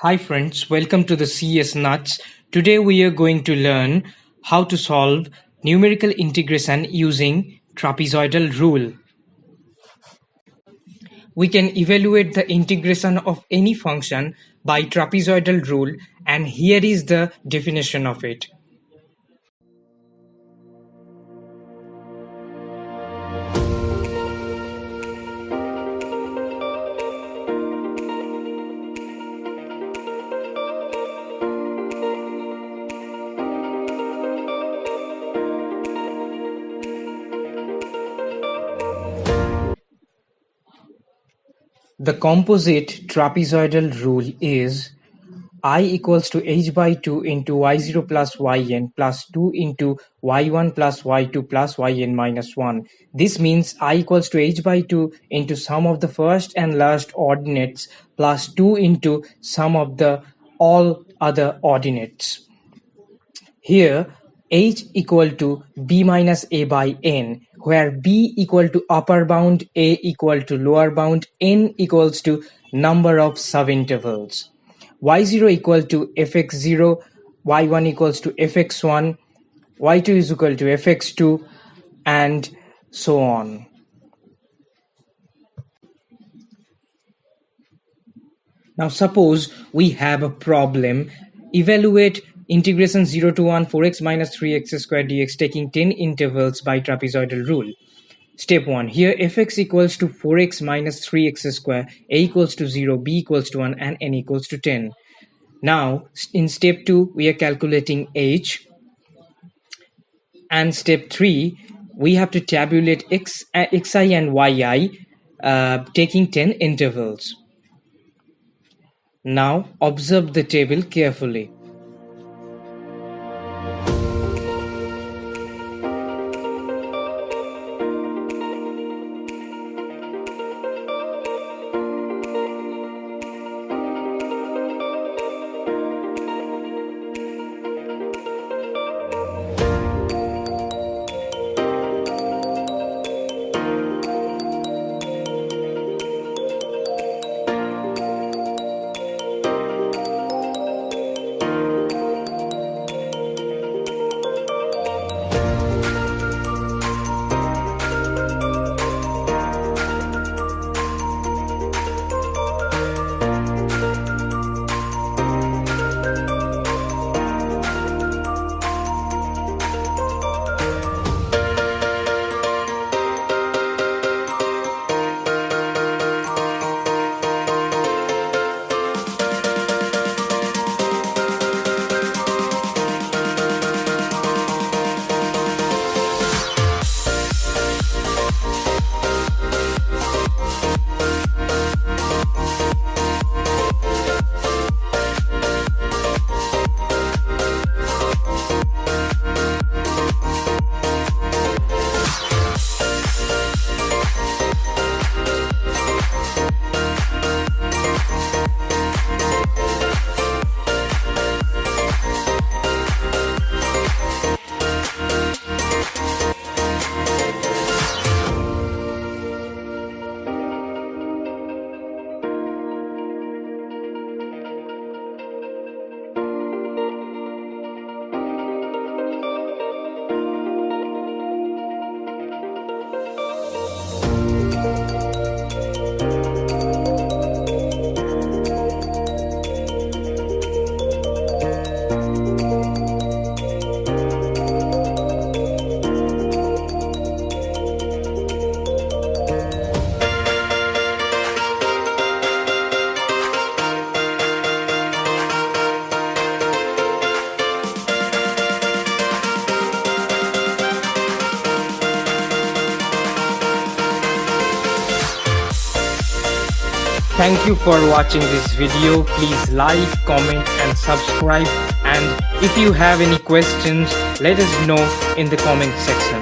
Hi friends, welcome to the CS Nuts. Today we are going to learn how to solve numerical integration using trapezoidal rule. We can evaluate the integration of any function by trapezoidal rule, and here is the definition of it. The composite trapezoidal rule is I equals to h by 2 into y0 plus yn plus 2 into y1 plus y2 plus yn minus 1. This means I equals to h by 2 into sum of the first and last ordinates plus 2 into sum of the all other ordinates. Here h equal to b minus a by n, where b equal to upper bound, a equal to lower bound, n equals to number of subintervals. y0 equal to fx0, y1 equals to fx1, y2 is equal to fx2, and so on. Now suppose we have a problem. Evaluate integration 0 to 1 4x minus 3x squared dx taking 10 intervals by trapezoidal rule. Step 1. Here fx equals to 4x minus 3x squared, a equals to 0, b equals to 1, and n equals to 10. Now in step 2 we are calculating h, and step 3 we have to tabulate xi and yi taking 10 intervals. Now observe the table carefully. Thank you for watching this video. Please like, comment and subscribe, and if you have any questions, let us know in the comment section.